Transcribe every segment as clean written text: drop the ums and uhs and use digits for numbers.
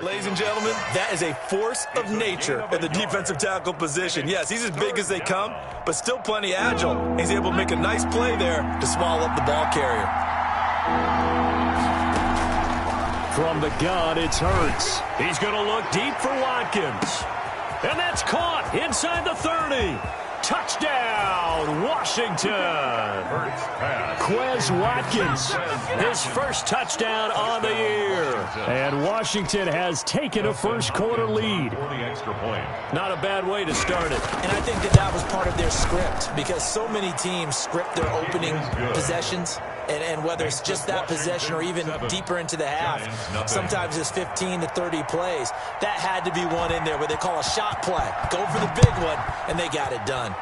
Ladies and gentlemen, that is a force of nature at the defensive tackle position. Yes, he's as big as they come, but still plenty agile. He's able to make a nice play there to swallow up the ball carrier. From the gun, it's Hurts. He's going to look deep for Watkins. And that's caught inside the 30. Touchdown, Washington. Quez Watkins, his first touchdown on the year. And Washington has taken a first-quarter lead. Not a bad way to start it. And I think that was part of their script, because so many teams script their opening possessions. And whether it's just that possession or even deeper into the half, sometimes it's 15 to 30 plays. That had to be one in there where they call a shot play. Go for the big one, and they got it done.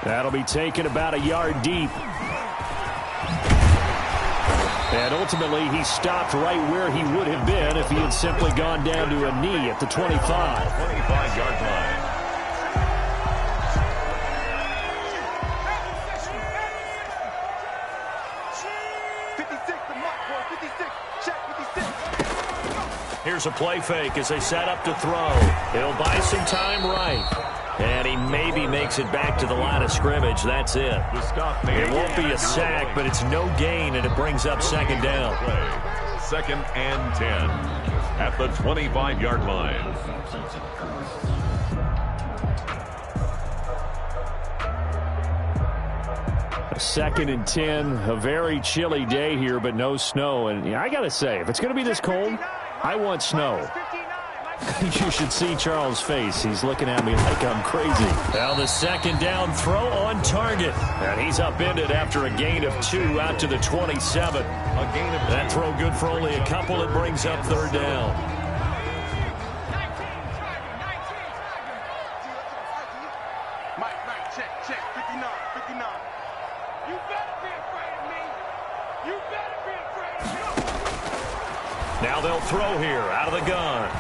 That'll be taken about a yard deep. And ultimately, he stopped right where he would have been if he had simply gone down to a knee at the 25. 25-yard line. Here's a play fake as they set up to throw. He'll buy some time right. And he maybe makes it back to the line of scrimmage. That's it. It won't be a sack, but it's no gain, and it brings up second down. 2nd and 10 at the 25-yard line. A 2nd and 10, a very chilly day here, but no snow. And I got to say, if it's going to be this cold, I want snow. You should see Charles' face. He's looking at me like I'm crazy. Now the second down throw on target. And he's upended after a gain of 2 out to the 27. That throw good for only a couple. It brings up third down. Mike, check. 59. You better be afraid of me. You better be afraid of me. Now they'll throw here out of the gun.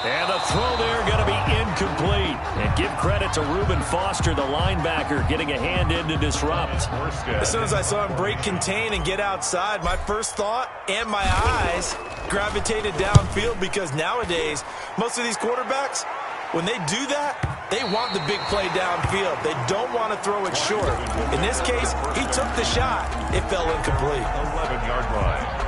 And the throw there going to be incomplete. And give credit to Reuben Foster, the linebacker, getting a hand in to disrupt. As soon as I saw him break contain and get outside, my first thought and my eyes gravitated downfield, because nowadays, most of these quarterbacks, when they do that, they want the big play downfield. They don't want to throw it short. In this case, he took the shot. It fell incomplete. 11-yard line.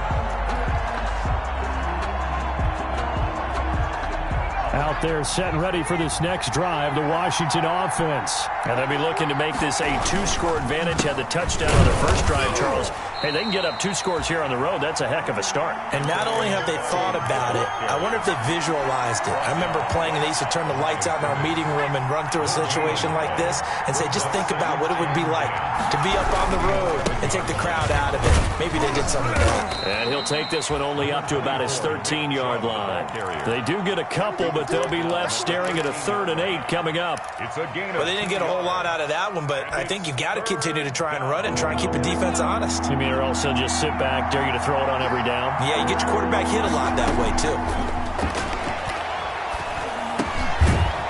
Out there set and ready for this next drive, the Washington offense. And they'll be looking to make this a 2-score advantage. Had the touchdown on their first drive, Charles. Hey, they can get up 2 scores here on the road. That's a heck of a start. And not only have they thought about it, I wonder if they visualized it. I remember playing, and they used to turn the lights out in our meeting room and run through a situation like this and say, just think about what it would be like to be up on the road and take the crowd out of it. Maybe they did something wrong. And he'll take this one only up to about his 13-yard line. They do get a couple, but they'll be left staring at a 3rd and 8 coming up. Well, they didn't get a whole lot out of that one, but I think you got to continue to try and run and try and keep the defense honest. You mean, or else they'll just sit back, dare you to throw it on every down? Yeah, you get your quarterback hit a lot that way, too.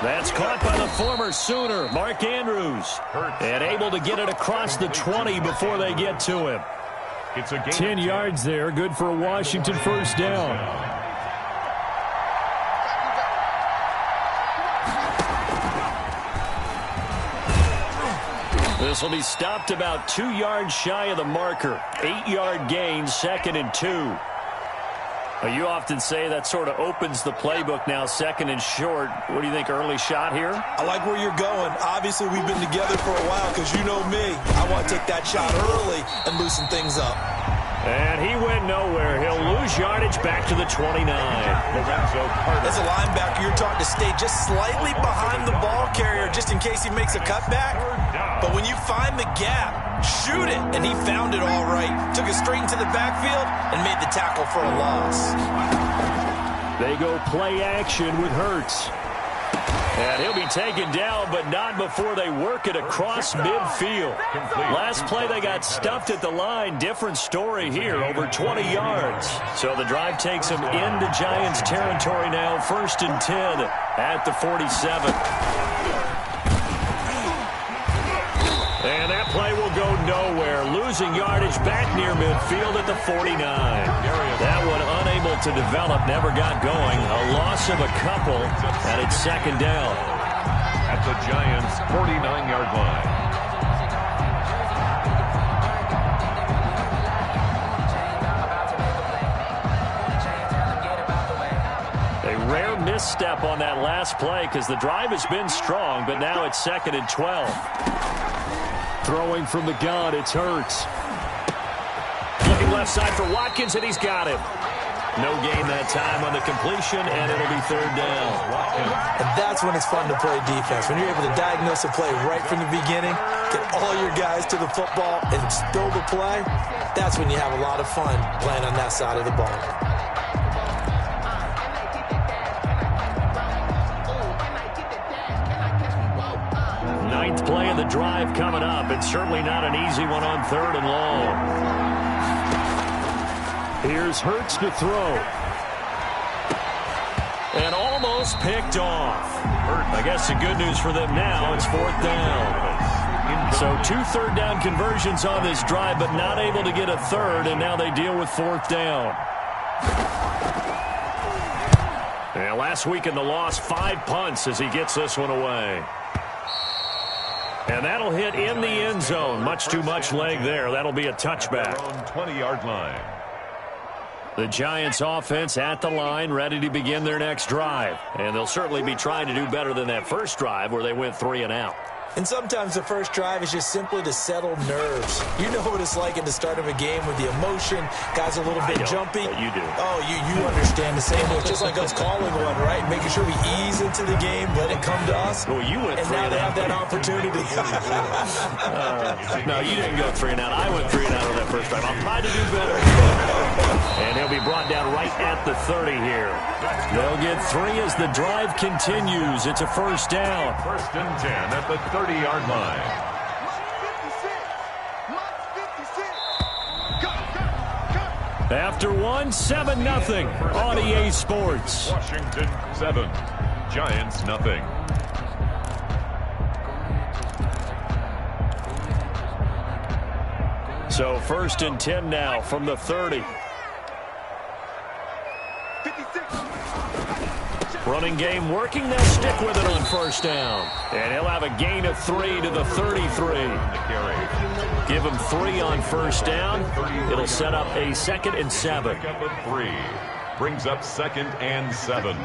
That's caught by the former Sooner, Mark Andrews. And able to get it across the 20 before they get to him. 10 yards there, good for a Washington first down. This will be stopped about 2 yards shy of the marker. 8-yard gain, 2nd and 2. Well, you often say that sort of opens the playbook now, 2nd and short. What do you think, early shot here? I like where you're going. Obviously, we've been together for a while, because you know me. I want to take that shot early and loosen things up. And he went nowhere. He'll lose yardage back to the 29. As a linebacker, you're taught to stay just slightly behind the ball carrier just in case he makes a cutback. But when you find the gap, shoot it. And he found it all right. Took it straight into the backfield and made the tackle for a loss. They go play action with Hurts. And he'll be taken down, but not before they work it across midfield. Last play, they got stuffed at the line. Different story here, over 20 yards. So the drive takes them into Giants territory now, 1st and 10 at the 47. And that play will go nowhere. losing yardage back near midfield at the 49. That one unable to develop, never got going. A loss of a couple, and it's second down. At the Giants' 49-yard line. Rare misstep on that last play because the drive has been strong, but now it's 2nd and 12. Throwing from the gun, it's Hurts. Looking left side for Watkins, and he's got him. No gain that time on the completion, and it'll be 3rd down. And that's when it's fun to play defense. When you're able to diagnose a play right from the beginning, get all your guys to the football, and spill the play, that's when you have a lot of fun playing on that side of the ball. Ninth play of the drive coming up, and certainly not an easy one on 3rd and long. Here's Hurts to throw. And almost picked off. I guess the good news for them now, it's 4th down. So 2 third-down conversions on this drive, but not able to get a third, and now they deal with 4th down. And last week in the loss, 5 punts as he gets this one away. And that'll hit in the end zone. Much too much leg there. That'll be a touchback. 20-yard line. The Giants offense at the line, ready to begin their next drive. And they'll certainly be trying to do better than that first drive where they went 3 and out. And sometimes the first drive is just simply to settle nerves. You know what it's like at the start of a game with the emotion. Guys a little bit jumpy. You do. Oh, you understand the same way. It's just like us calling one, right? Making sure we ease into the game, let it come to us. Well, you went 3 and now they have that opportunity. No, you didn't go 3 and out. I went 3 and out on that first drive. I'll try to do better. And he'll be brought down right at the 30 here. They'll get 3 as the drive continues. It's a 1st down. 1st and 10 at the 30-yard line. After 1, 7-0 on EA Sports. Washington 7, Giants nothing. So 1st and 10 now from the 30. Running game working. They'll stick with it on 1st down. And he'll have a gain of 3 to the 33. Give him 3 on 1st down. It'll set up a 2nd and 7. 3 brings up 2nd and 7.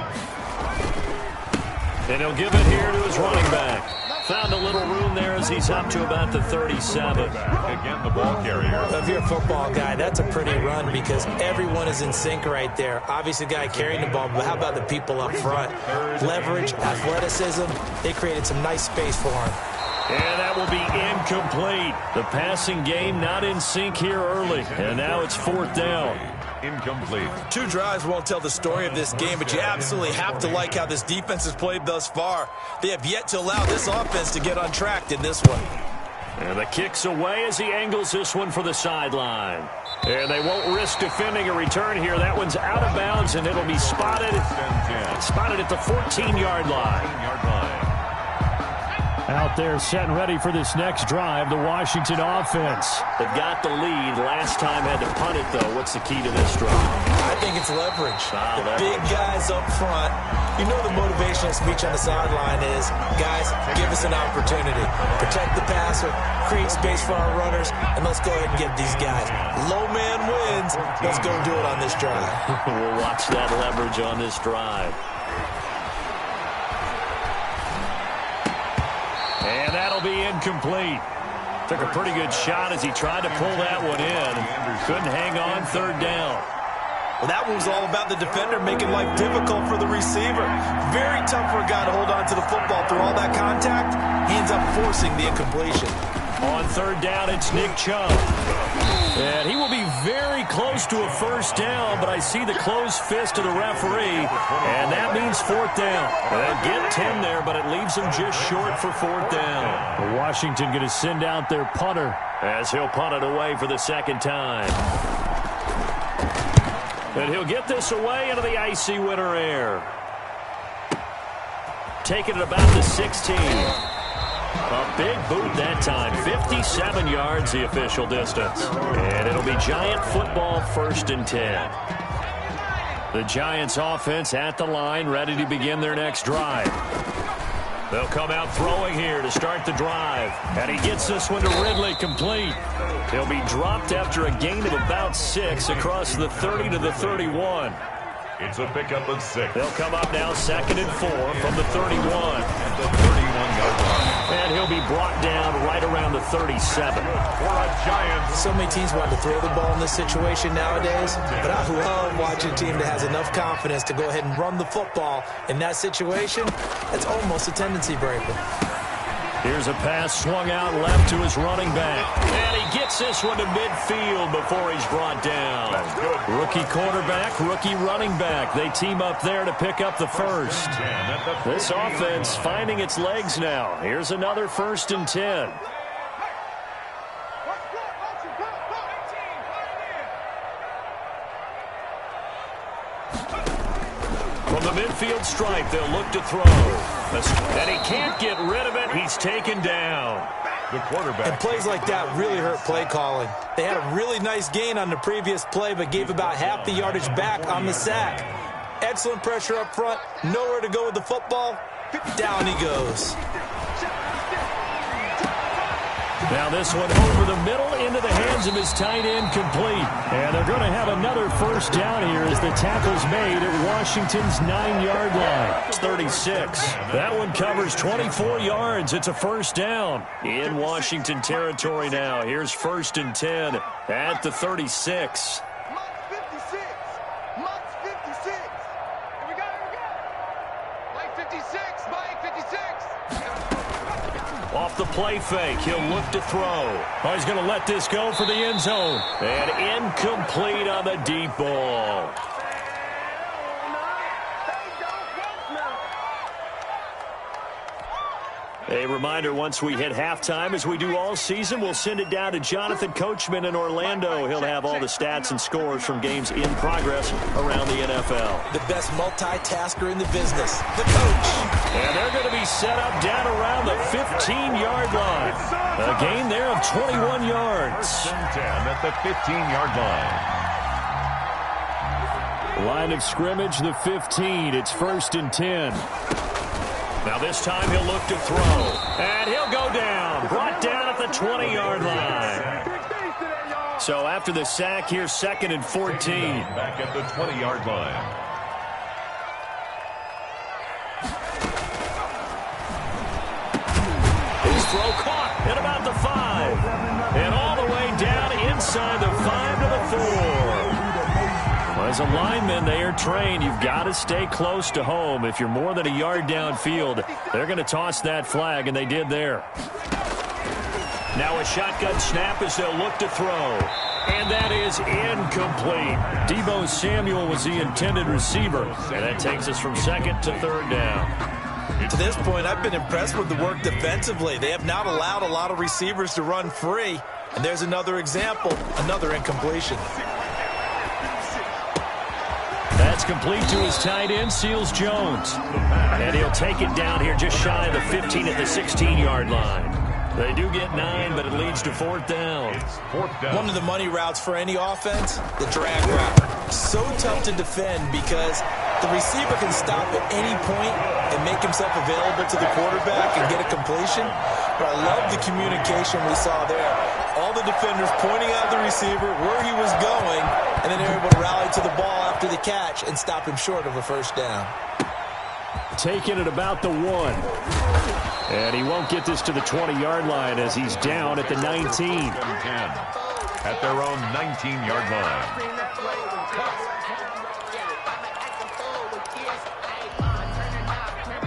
And he'll give it here to his running back. Found a little room there as he's up to about the 37. Again, the ball carrier. If you're a football guy, that's a pretty run because everyone is in sync right there. Obviously, the guy carrying the ball, but how about the people up front? Leverage, athleticism, they created some nice space for him. And that will be incomplete. The passing game not in sync here early. And now it's 4th down. Incomplete. 2 drives won't tell the story of this game, but you absolutely have to like how this defense has played thus far. They have yet to allow this offense to get untracked in this one. And the kick's away as he angles this one for the sideline. And they won't risk defending a return here. That one's out of bounds, and it'll be spotted at the 14-yard line. Out there set and ready for this next drive, the Washington offense. They've got the lead. Last time had to punt it, though. What's the key to this drive? I think it's leverage. Big guys up front. You know the motivational speech on the sideline is, guys, give us an opportunity. Protect the passer, create space for our runners, and let's go ahead and get these guys. Low man wins. Let's go do it on this drive. We'll watch that leverage on this drive. And that'll be incomplete. Took a pretty good shot as he tried to pull that one in. Couldn't hang on 3rd down. Well, that one was all about the defender making life difficult for the receiver. Very tough for a guy to hold on to the football through all that contact. He ends up forcing the incompletion. On 3rd down, it's Nick Chubb. And he will be very close to a 1st down, but I see the closed fist of the referee, and that means 4th down. They'll get 10 there, but it leaves him just short for 4th down. Washington going to send out their punter as he'll punt it away for the 2nd time. And he'll get this away into the icy winter air. Taking it about the 16. A big boot that time. 50 57 yards, the official distance. And it'll be Giant football, 1st and 10. The Giants offense at the line, ready to begin their next drive. They'll come out throwing here to start the drive. And he gets this one to Ridley, complete. He'll be dropped after a gain of about 6 across the 30 to the 31. It's a pickup of 6. They'll come up now 2nd and 4 from the 31. At the 31-yard line. And he'll be brought down right around the 37. For a Giants. So many teams want to throw the ball in this situation nowadays, but I love watching a team that has enough confidence to go ahead and run the football. In that situation, that's almost a tendency breaker. Here's a pass swung out left to his running back. And he gets this one to midfield before he's brought down. That's good. Rookie quarterback, rookie running back. They team up there to pick up the first. This offense finding its legs now. Here's another 1st and 10. From the midfield stripe, they'll look to throw. And he can't get rid of it. He's taken down. The quarterback. And plays like that really hurt play calling. They had a really nice gain on the previous play, but gave about half the yardage back on the sack. Excellent pressure up front. Nowhere to go with the football. Down he goes. Now this one over the middle into the hands of his tight end, complete. And they're going to have another 1st down here as the tackle's made at Washington's 9-yard line. It's 36. That one covers 24 yards. It's a 1st down in Washington territory now. Here's 1st and 10 at the 36. Mike's 56. Mike's 56. Here we go. Mike 56. Mike 56. Off the play fake, he'll look to throw. Oh, he's going to let this go for the end zone. And incomplete on the deep ball. A reminder, once we hit halftime, as we do all season, we'll send it down to Jonathan Coachman in Orlando. He'll have all the stats and scores from games in progress around the NFL. The best multitasker in the business, the coach. And they're going to be set up down around the 15-yard line. A gain there of 21 yards. 1st and 10 at the 15-yard line. Line of scrimmage, the 15. It's 1st and 10. Now this time he'll look to throw. And he'll go down. Brought down at the 20-yard line. So after the sack, here's 2nd and 14. Back at the 20-yard line. His throw caught at about the 5. And all the way down inside the 5 to the 4. Well, as a lineman, they are trained. You've got to stay close to home. If you're more than a yard downfield, they're going to toss that flag, and they did there. Now a shotgun snap as they'll look to throw. And that is incomplete. Deebo Samuel was the intended receiver. And that takes us from 2nd to 3rd down. To this point, I've been impressed with the work defensively. They have not allowed a lot of receivers to run free. And there's another example, another incompletion. That's complete to his tight end, Seals Jones. And he'll take it down here just shy of the 15 at the 16-yard line. They do get 9, but it leads to 4th down. It's 4th down. One of the money routes for any offense, the drag route. So tough to defend because the receiver can stop at any point and make himself available to the quarterback and get a completion. But I love the communication we saw there. All the defenders pointing out the receiver, where he was going, and then they're able to rally to the ball after the catch and stop him short of a 1st down. Taking it about the 1. And he won't get this to the 20-yard line as he's down at the 19. 10 at their own 19-yard line.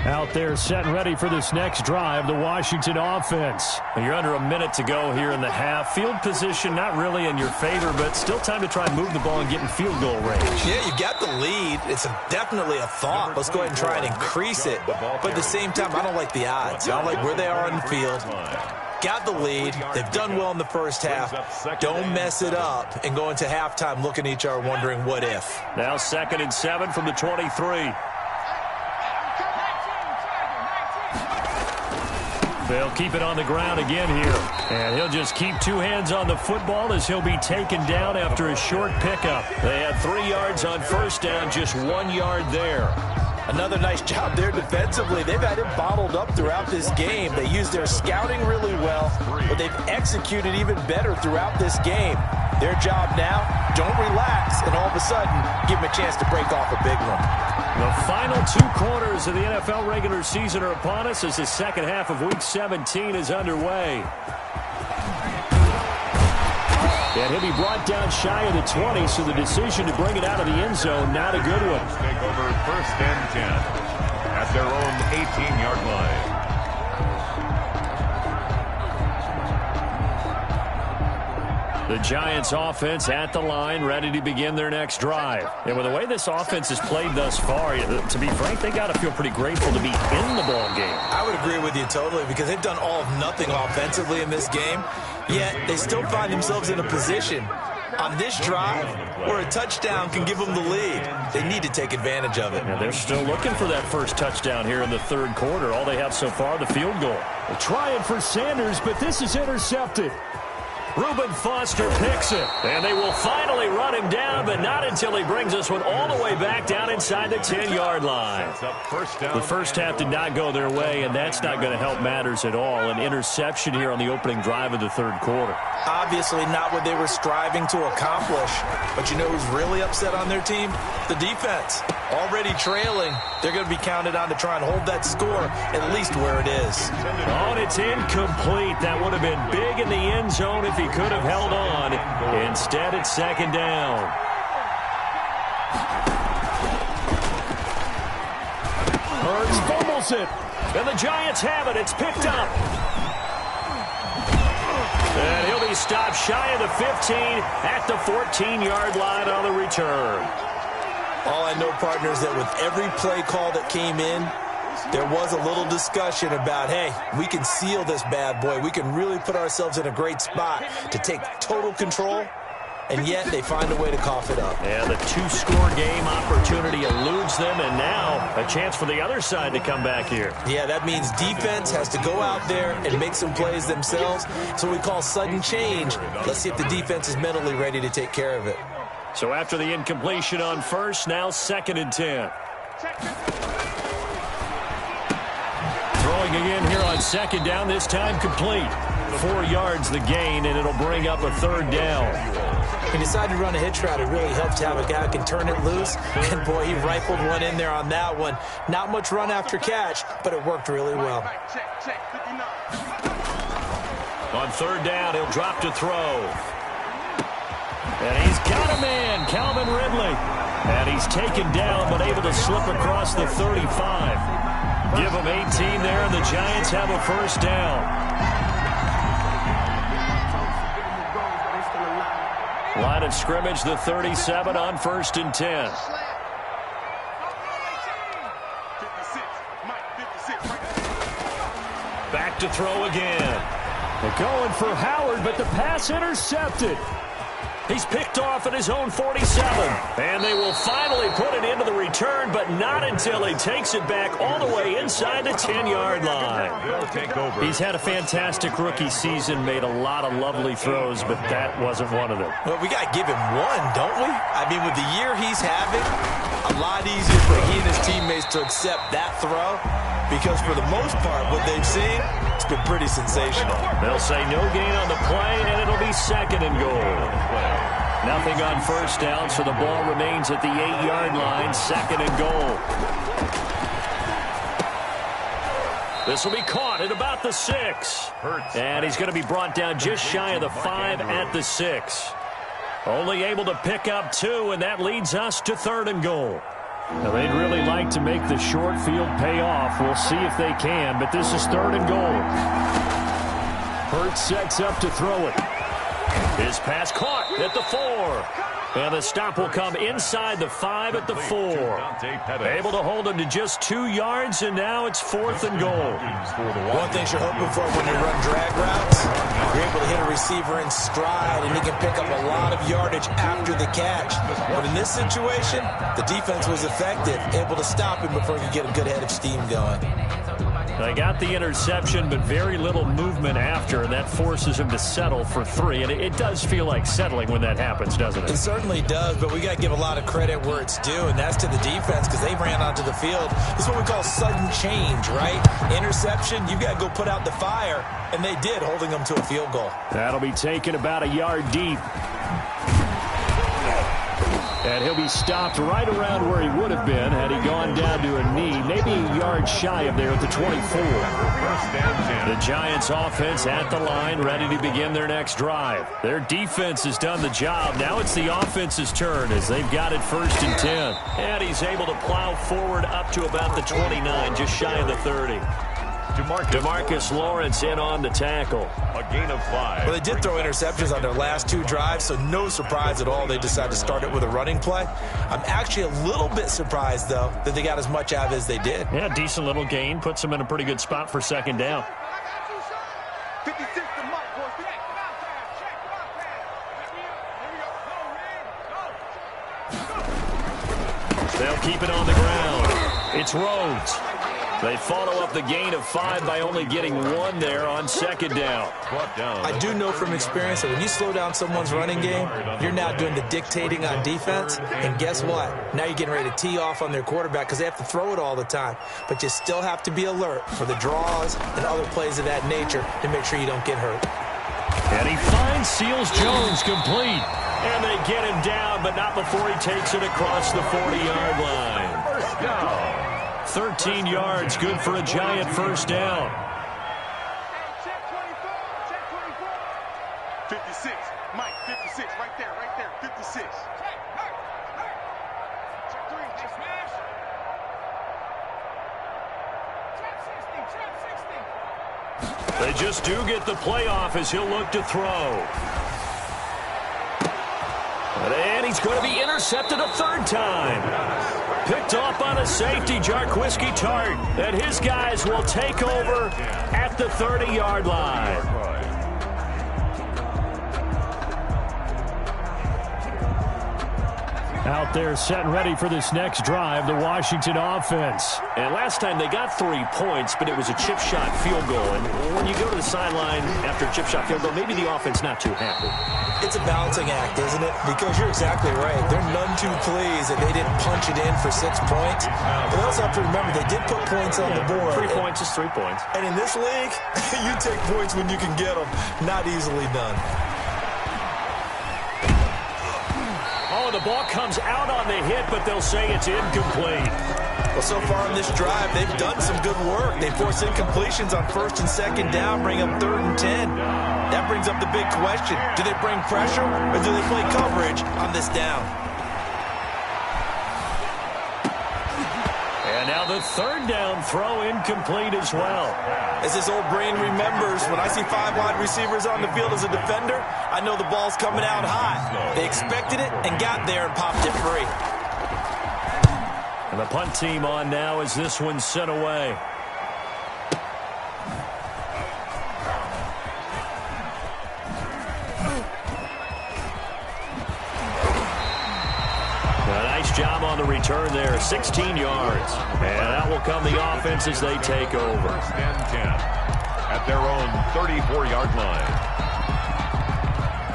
Out there set and ready for this next drive, the Washington offense. You're under a minute to go here in the half. Field position not really in your favor, but still time to try and move the ball and get in field goal range. Yeah, you got the lead. It's definitely a thought. Let's go ahead and try and increase it. But at the same time, I don't like the odds. I don't like where they are on the field. Got the lead. They've done well in the first half. Don't mess it up and go into halftime looking at each other wondering what if. Now 2nd and 7 from the 23. They'll keep it on the ground again here. And he'll just keep two hands on the football as he'll be taken down after a short pickup. They had 3 yards on first down, just 1 yard there. Another nice job there defensively. They've had him bottled up throughout this game. They used their scouting really well, but they've executed even better throughout this game. Their job now, don't relax, and all of a sudden, give them a chance to break off a big one. The final 2 quarters of the NFL regular season are upon us as the second half of Week 17 is underway. And he'll be brought down shy of the 20, so the decision to bring it out of the end zone, not a good one. Take over 1st and 10 at their own 18-yard line. The Giants offense at the line, ready to begin their next drive. And with the way this offense has played thus far, to be frank, they got to feel pretty grateful to be in the ball game. I would agree with you totally because they've done all of nothing offensively in this game, yet they still find themselves in a position on this drive where a touchdown can give them the lead. They need to take advantage of it. Yeah, they're still looking for that first touchdown here in the 3rd quarter. All they have so far, the field goal. They're trying for Sanders, but this is intercepted. Reuben Foster picks it, and they will finally run him down, but not until he brings this one all the way back down inside the 10-yard line. The first half did not go their way, and that's not going to help matters at all. An interception here on the opening drive of the 3rd quarter. Obviously not what they were striving to accomplish, but you know who's really upset on their team? The defense. Already trailing, they're going to be counted on to try and hold that score at least where it is. Oh, and it's incomplete. That would have been big in the end zone if he could have held on. Instead, it's 2nd down. Hurts fumbles it. And the Giants have it. It's picked up. And he'll be stopped shy of the 15 at the 14-yard line on the return. All I know, partners, that with every play call that came in, there was a little discussion about, hey, we can seal this bad boy. We can really put ourselves in a great spot to take total control, and yet they find a way to cough it up. Yeah, the 2-score game opportunity eludes them, and now a chance for the other side to come back here. Yeah, that means defense has to go out there and make some plays themselves. It's what we call sudden change. Let's see if the defense is mentally ready to take care of it. So after the incompletion on first, now 2nd and 10. Throwing again here on 2nd down, this time complete. 4 yards the gain, and it'll bring up a 3rd down. He decided to run a hitch route. It really helped to have a guy who can turn it loose. And, boy, he rifled one in there on that one. Not much run after catch, but it worked really well. On 3rd down, he'll drop to throw. And he's got a man, Calvin Ridley. And he's taken down, but able to slip across the 35. Give him 18 there, and the Giants have a 1st down. Line of scrimmage, the 37 on 1st and 10. Back to throw again. They're going for Howard, but the pass intercepted. He's picked off at his own 47. And they will finally put it into the return, but not until he takes it back all the way inside the 10-yard line. He's had a fantastic rookie season, made a lot of lovely throws, but that wasn't one of them. Well, we got to give him one, don't we? I mean, with the year he's having, a lot easier for he and his teammates to accept that throw because for the most part, what they've seen, it's been pretty sensational. They'll say no gain on the play, and it'll be 2nd and goal. Nothing on 1st down, so the ball remains at the 8-yard line, 2nd and goal. This will be caught at about the 6. And he's going to be brought down just shy of the 5 at the 6. Only able to pick up 2, and that leads us to 3rd and goal. Now, they'd really like to make the short field pay off. We'll see if they can, but this is 3rd and goal. Hurts sets up to throw it. His pass caught at the 4. And the stop will come inside the 5 at the 4. Able to hold him to just 2 yards, and now it's 4th and goal. One thing you're hoping for when you run drag routes, you're able to hit a receiver in stride, and he can pick up a lot of yardage after the catch. But in this situation, the defense was effective, able to stop him before he could get a good head of steam going. They got the interception, but very little movement after, and that forces him to settle for 3. And it does feel like settling when that happens, doesn't it? It certainly does, but we got to give a lot of credit where it's due, and that's to the defense because they ran onto the field. This is what we call sudden change, right? Interception, you got to go put out the fire, and they did, holding them to a field goal. That'll be taken about a yard deep. And he'll be stopped right around where he would have been had he gone down to a knee, maybe a yard shy of there at the 24. The Giants offense at the line, ready to begin their next drive. Their defense has done the job. Now it's the offense's turn as they've got it 1st and 10. And he's able to plow forward up to about the 29, just shy of the 30. DeMarcus Lawrence in on the tackle. A gain of 5. Well, they did throw interceptions on their last 2 drives, so no surprise at all they decided to start it with a running play. I'm actually a little bit surprised, though, that they got as much out of it as they did. Yeah, decent little gain. Puts them in a pretty good spot for 2nd down. 56 to Mike, boys. Check. They'll keep it on the ground. It's Rhodes. They follow up the gain of 5 by only getting 1 there on 2nd down. I do know from experience that when you slow down someone's running game, you're now doing the dictating on defense. And guess what? Now you're getting ready to tee off on their quarterback because they have to throw it all the time. But you still have to be alert for the draws and other plays of that nature to make sure you don't get hurt. And he finds Seals-Jones complete. And they get him down, but not before he takes it across the 40-yard line. 13 yards, good for a Giant 1st down. Check 24. 56. Mike, 56. Right there. 56. Check 3. Check smash. Check 60. They just do get the playoff as he'll look to throw. And he's going to be intercepted a 3rd time. Picked off on a safety, Jarquiski Tart. And his guys will take over at the 30-yard line. Out there set and ready for this next drive, the Washington offense. And last time they got 3 points, but it was a chip shot field goal. And when you go to the sideline after a chip shot field goal, maybe the offense not too happy. It's a balancing act, isn't it? Because you're exactly right. They're none too pleased that they didn't punch it in for 6 points. But they also have to remember they did put points on the board. 3 points is 3 points. And in this league, you take points when you can get them. Not easily done. Oh, the ball comes out on the hit, but they'll say it's incomplete. Well, so far in this drive, they've done some good work. They force incompletions on 1st and 2nd down, bring up 3rd and 10. That brings up the big question. Do they bring pressure or do they play coverage on this down? And now the 3rd down throw incomplete as well. As this old brain remembers, when I see 5 wide receivers on the field as a defender, I know the ball's coming out high. They expected it and got there and popped it free. And the punt team on now as this one's sent away. Nice job on the return there, 16 yards. And that will come the offense as they take over. 1st and 10 at their own 34-yard line.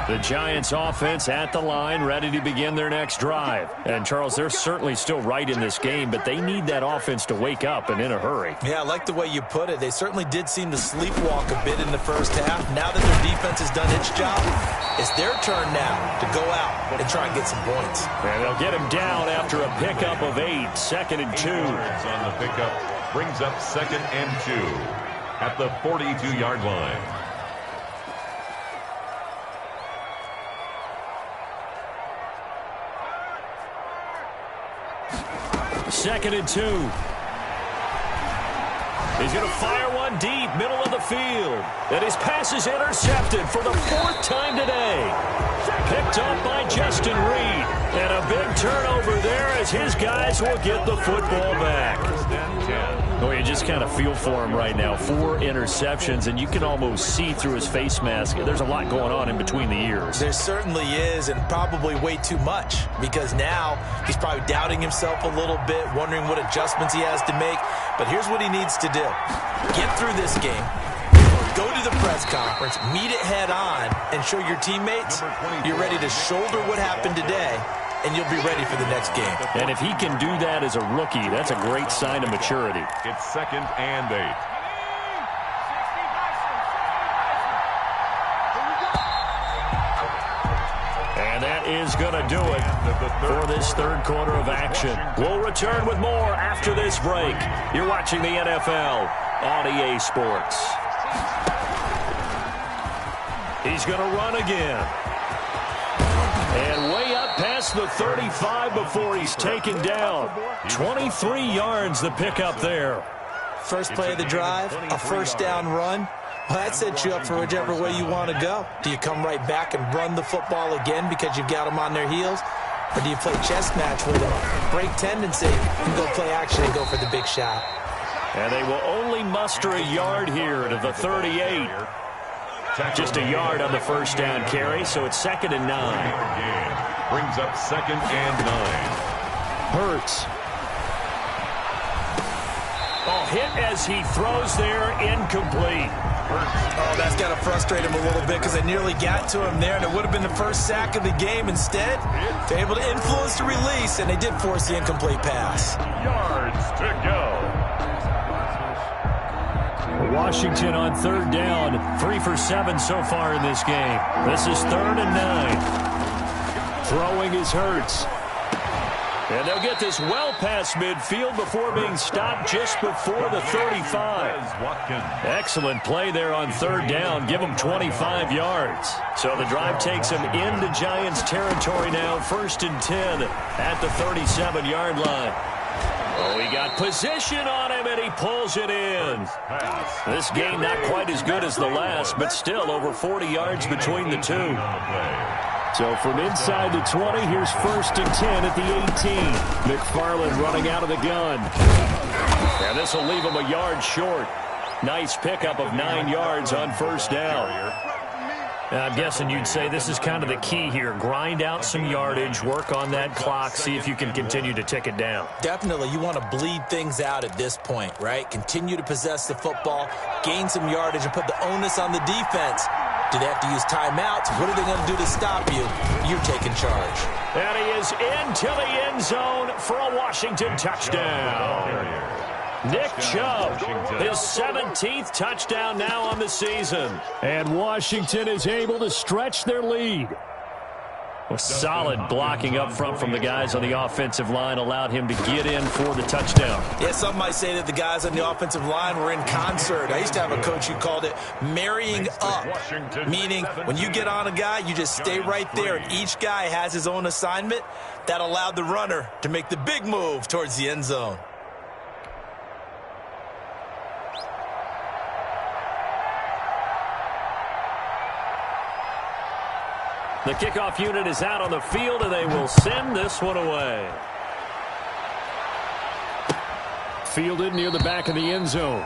The Giants offense at the line, ready to begin their next drive. And, Charles, they're certainly still right in this game, but they need that offense to wake up and in a hurry. Yeah, I like the way you put it. They certainly did seem to sleepwalk a bit in the 1st half. Now that their defense has done its job, it's their turn now to go out and try and get some points. And they'll get him down after a pickup of 8, 2nd and 2. On the pickup brings up 2nd and 2 at the 42-yard line. Second and 2. He's going to fire one deep, middle of the field. And his pass is intercepted for the 4th time today. picked up by Justin Reed. And a big turnover there as his guys will get the football back. Oh, you just kind of feel for him right now. 4 interceptions, and you can almost see through his face mask. There's a lot going on in between the ears. There certainly is, and probably way too much, because now he's probably doubting himself a little bit, wondering what adjustments he has to make. But here's what he needs to do. Get through this game. Go to the press conference, meet it head on, and show your teammates you're ready to shoulder what happened today, and you'll be ready for the next game. And if he can do that as a rookie, that's a great sign of maturity. It's 2nd and 8. And that is going to do it for this third quarter of action. We'll return with more after this break. You're watching the NFL on EA Sports. He's going to run again. And way up past the 35 before he's taken down. 23 yards the pickup there. First play of the drive, a first down run. Well, that sets you up for whichever way you want to go. Do you come right back and run the football again because you've got them on their heels? Or do you play chess match with them, break tendency, and go play action and go for the big shot? And they will only muster a yard here to the 38. Just a yard on the first down carry, so it's 2nd and 9. Brings up 2nd and 9. Hurts. Oh, hit as he throws there, incomplete. Oh, that's got to frustrate him a little bit because they nearly got to him there, and it would have been the first sack of the game. Instead, they're able to influence the release, and they did force the incomplete pass. Yards to go. Washington on 3rd down, 3 for 7 so far in this game. This is 3rd and 9. Throwing is Hurts. And they'll get this well past midfield before being stopped just before the 35. Excellent play there on 3rd down. Give them 25 yards. So the drive takes them into Giants territory now. 1st and 10 at the 37-yard line. Oh, he got position on him, and he pulls it in. This game not quite as good as the last, but still over 40 yards between the two. So from inside the 20, here's 1st and 10 at the 18. McFarland running out of the gun. And this will leave him a yard short. Nice pickup of 9 yards on 1st down. I'm guessing you'd say this is kind of the key here. Grind out some yardage, work on that clock, see if you can continue to tick it down. Definitely. You want to bleed things out at this point, right? Continue to possess the football, gain some yardage, and put the onus on the defense. Do they have to use timeouts? What are they going to do to stop you? You're taking charge. And he is into the end zone for a Washington touchdown. Nick Chubb, his 17th touchdown now on the season. And Washington is able to stretch their lead. A solid blocking up front from the guys on the offensive line allowed him to get in for the touchdown. Yeah, some might say that the guys on the offensive line were in concert. I used to have a coach who called it marrying up, meaning when you get on a guy, you just stay right there, and each guy has his own assignment. That allowed the runner to make the big move towards the end zone. The kickoff unit is out on the field, and they will send this one away. Fielded near the back of the end zone.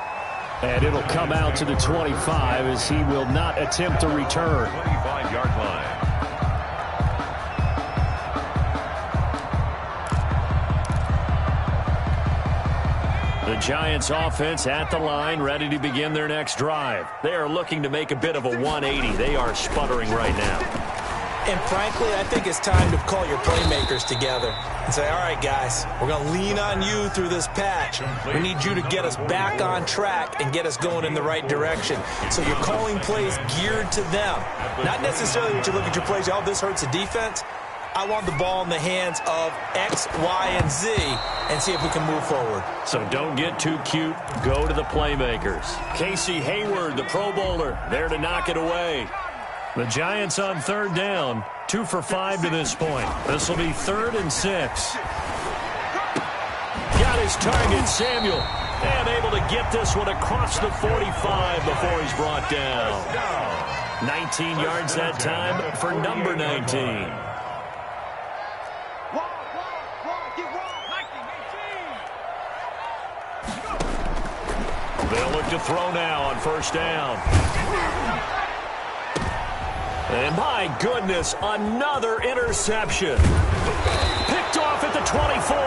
And it'll come out to the 25 as he will not attempt to return. 25-yard line. The Giants offense at the line, ready to begin their next drive. They are looking to make a bit of a 180. They are sputtering right now. And frankly, I think it's time to call your playmakers together and say, all right, guys, we're going to lean on you through this patch. We need you to get us back on track and get us going in the right direction. So you're calling plays geared to them. Not necessarily that you look at your plays, oh, this hurts the defense. I want the ball in the hands of X, Y, and Z and see if we can move forward. So don't get too cute. Go to the playmakers. Casey Hayward, the Pro Bowler, there to knock it away. The Giants on 3rd down, 2 for 5 to this point. This will be 3rd and 6. Got his target, Samuel, and able to get this one across the 45 before he's brought down. 19 yards that time for number 19. They'll look to throw now on first down. And my goodness, another interception. Picked off at the 24.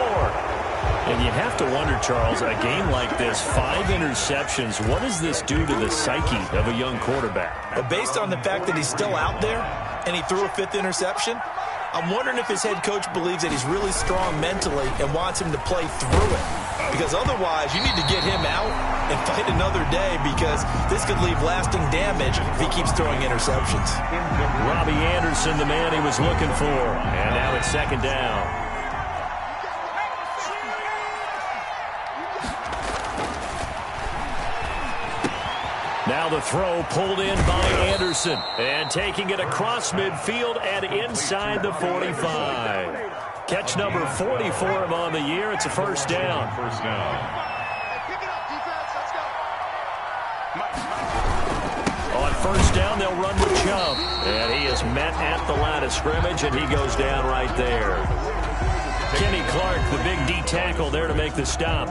And you have to wonder, Charles, a game like this, 5 interceptions, what does this do to the psyche of a young quarterback? But based on the fact that he's still out there and he threw a 5th interception, I'm wondering if his head coach believes that he's really strong mentally and wants him to play through it. Because otherwise, you need to get him out and fight another day, because this could leave lasting damage if he keeps throwing interceptions. Robbie Anderson, the man he was looking for. And now it's second down. Now the throw pulled in by Anderson. And taking it across midfield and inside the 45. Catch number 40 for him on the year. It's a first down. On first down, they'll run with Chubb. And he is met at the line of scrimmage, and he goes down right there. Kenny Clark, the big D tackle there to make the stop.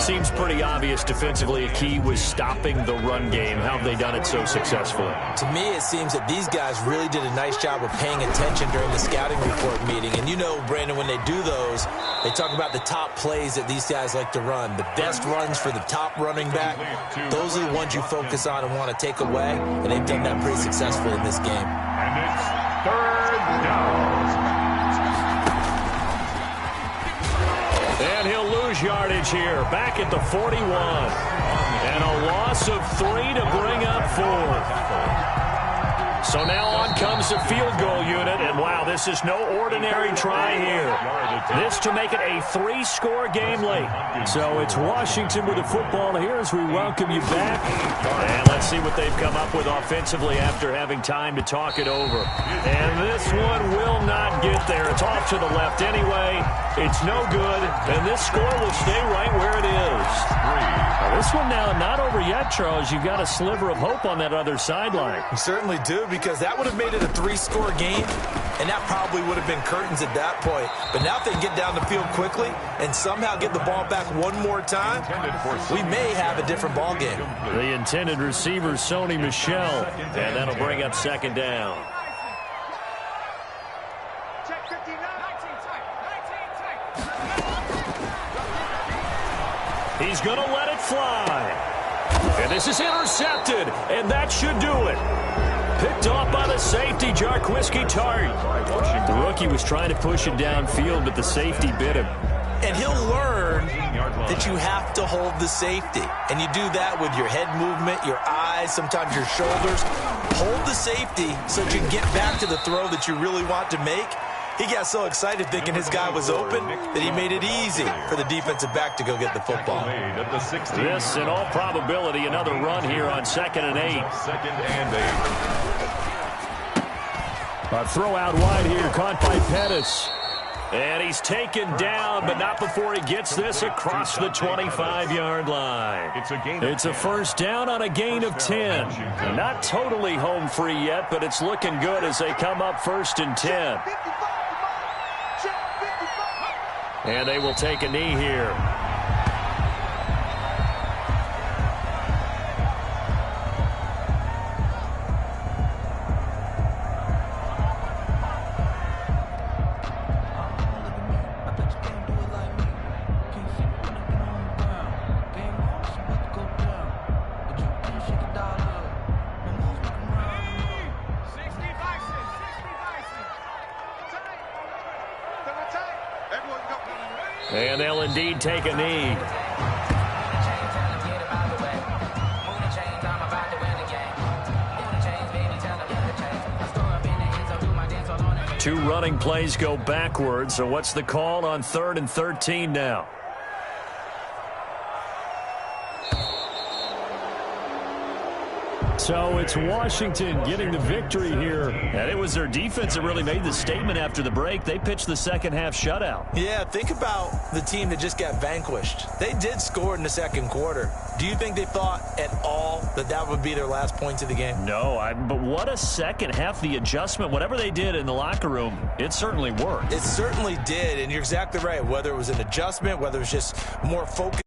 Seems pretty obvious defensively a key was stopping the run game. How have they done it so successfully? To me, it seems that these guys really did a nice job of paying attention during the scouting report meeting. And you know, Brandon, when they do those, they talk about the top plays that these guys like to run. The best runs for the top running back, those are the ones you focus on and want to take away. And they've done that pretty successfully in this game. And it's third down. And he'll lose yardage here, back at the 41. And a loss of 3 to bring up 4. So now on comes the field goal unit, and wow, this is no ordinary try here. This to make it a 3-score game late. So it's Washington with the football here as we welcome you back. And let's see what they've come up with offensively after having time to talk it over. And this one will not get there. It's off to the left anyway. It's no good, and this score will stay right where it is. Now, this one now not over yet, Charles. You've got a sliver of hope on that other sideline. You certainly do, because that would have made it a 3-score game, and that probably would have been curtains at that point. But now if they get down the field quickly and somehow get the ball back one more time, we may have a different ball game. The intended receiver, Sony Michel, and that'll bring up second down. He's going to let it fly. And this is intercepted, and that should do it. Picked off by the safety, Jarquiski Tartt. The rookie was trying to push it downfield, but the safety bit him. And he'll learn that you have to hold the safety. And you do that with your head movement, your eyes, sometimes your shoulders. Hold the safety so that you can get back to the throw that you really want to make. He got so excited thinking his guy was open that he made it easy for the defensive back to go get the football. This, in all probability, another run here on 2nd and 8. A throw out wide here, caught by Pettis. And he's taken down, but not before he gets this across the 25-yard line. It's a first down on a gain of 10. Not totally home free yet, but it's looking good as they come up 1st and 10. And they will take a knee here. And they'll indeed take a knee. Two running plays go backwards. So what's the call on 3rd and 13 now? So it's Washington getting the victory here. And it was their defense that really made the statement after the break. They pitched the second half shutout. Yeah, think about the team that just got vanquished. They did score in the second quarter. Do you think they thought at all that that would be their last points of the game? No, but what a second half. The adjustment, whatever they did in the locker room, it certainly worked. It certainly did, and you're exactly right. Whether it was an adjustment, whether it was just more focus.